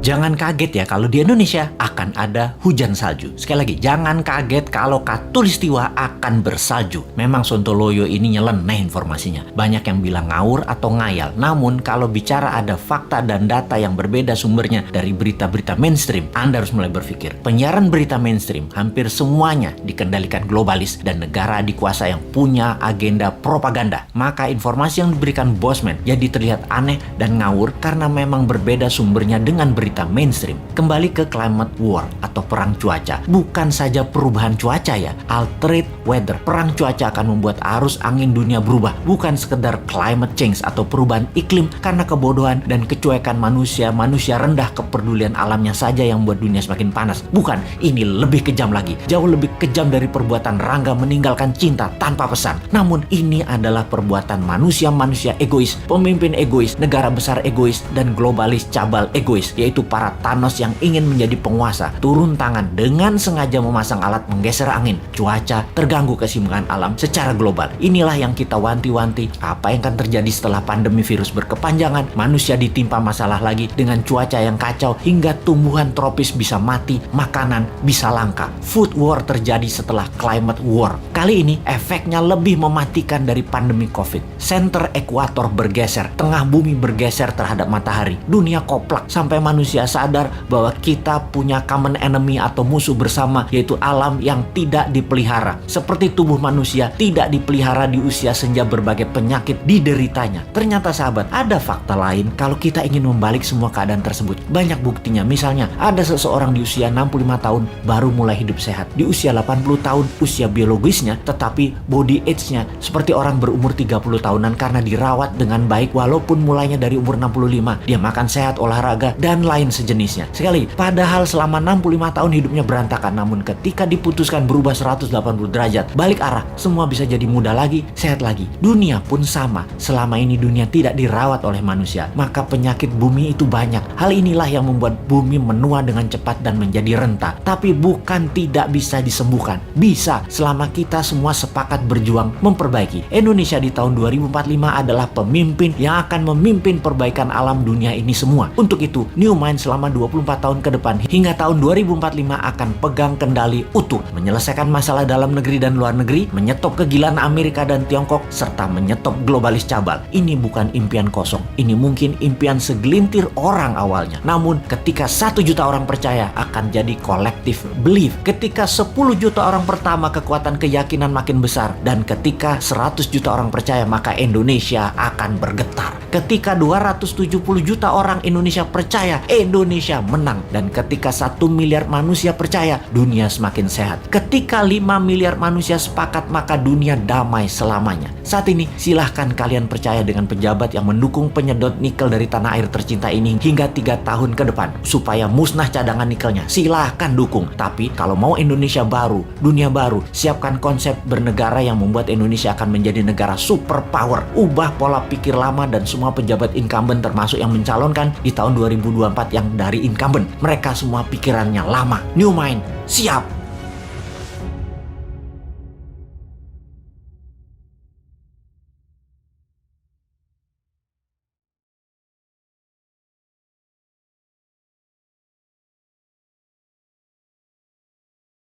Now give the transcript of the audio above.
Jangan kaget ya kalau di Indonesia akan ada hujan salju. Sekali lagi, jangan kaget kalau Katulistiwa akan bersalju. Memang Sontoloyo ini nyeleneh informasinya. Banyak yang bilang ngawur atau ngayal. Namun kalau bicara ada fakta dan data yang berbeda sumbernya dari berita-berita mainstream, Anda harus mulai berpikir. Penyiaran berita mainstream hampir semuanya dikendalikan globalis dan negara dikuasa yang punya agenda propaganda. Maka informasi yang diberikan Bosman jadi terlihat aneh dan ngawur karena memang berbeda sumbernya dengan berita mainstream. Kembali ke climate war atau perang cuaca. Bukan saja perubahan cuaca ya, altered weather. Perang cuaca akan membuat arus angin dunia berubah. Bukan sekedar climate change atau perubahan iklim karena kebodohan dan kecuekan manusia rendah kepedulian alamnya saja yang membuat dunia semakin panas. Bukan, ini lebih kejam lagi. Jauh lebih kejam dari perbuatan Rangga meninggalkan cinta tanpa pesan. Namun ini adalah perbuatan manusia egois, pemimpin egois, negara besar egois, dan globalis cabal egois, yaitu para Thanos yang ingin menjadi penguasa, turun tangan dengan sengaja memasang alat menggeser angin, cuaca, terganggu keseimbangan alam secara global. Inilah yang kita wanti-wanti apa yang akan terjadi setelah pandemi virus berkepanjangan, manusia ditimpa masalah lagi dengan cuaca yang kacau hingga tumbuhan tropis bisa mati, makanan bisa langka. Food war terjadi setelah climate war. Kali ini efeknya lebih mematikan dari pandemi COVID. Center ekuator bergeser, tengah bumi bergeser terhadap matahari. Dunia koplak sampai manusia sadar bahwa kita punya common enemy atau musuh bersama, yaitu alam yang tidak dipelihara. Seperti tubuh manusia tidak dipelihara di usia senja, berbagai penyakit dideritanya. Ternyata sahabat, ada fakta lain kalau kita ingin membalik semua keadaan tersebut. Banyak buktinya. Misalnya, ada seseorang di usia 65 tahun baru mulai hidup sehat. Di usia 80 tahun usia biologisnya, tetapi body age-nya seperti orang berumur 30 tahunan karena dirawat dengan baik walaupun mulainya dari umur 65. Dia makan sehat, olahraga, dan lain sejenisnya. Sekali, padahal selama 65 tahun hidupnya berantakan, namun ketika diputuskan berubah 180 derajat, balik arah, semua bisa jadi muda lagi, sehat lagi. Dunia pun sama. Selama ini dunia tidak dirawat oleh manusia, maka penyakit bumi itu banyak. Hal inilah yang membuat bumi menua dengan cepat dan menjadi renta. Tapi bukan tidak bisa disembuhkan. Bisa, selama kita semua sepakat berjuang memperbaiki. Indonesia di tahun 2045 adalah pemimpin yang akan memimpin perbaikan alam dunia ini semua. Untuk itu, New Mind selama 24 tahun ke depan hingga tahun 2045 akan pegang kendali utuh, menyelesaikan masalah dalam negeri dan luar negeri, menyetop kegilaan Amerika dan Tiongkok, serta menyetop globalis cabal. Ini bukan impian kosong, ini mungkin impian segelintir orang awalnya. Namun ketika 1 juta orang percaya, akan jadi collective belief. Ketika 10 juta orang pertama, kekuatan keyakinan makin besar, dan ketika 100 juta orang percaya, maka Indonesia akan bergetar. Ketika 270 juta orang Indonesia percaya, Indonesia menang. Dan ketika 1 miliar manusia percaya, dunia semakin sehat. Ketika 5 miliar manusia sepakat, maka dunia damai selamanya. Saat ini silahkan kalian percaya dengan pejabat yang mendukung penyedot nikel dari tanah air tercinta ini hingga 3 tahun ke depan supaya musnah cadangan nikelnya. Silahkan dukung. Tapi kalau mau Indonesia baru, dunia baru, siapkan konsep bernegara yang membuat Indonesia akan menjadi negara superpower. Ubah pola pikir lama dan semua pejabat incumbent termasuk yang mencalonkan di tahun 2024 yang dari incumbent. Mereka semua pikirannya lama. New Mind, siap!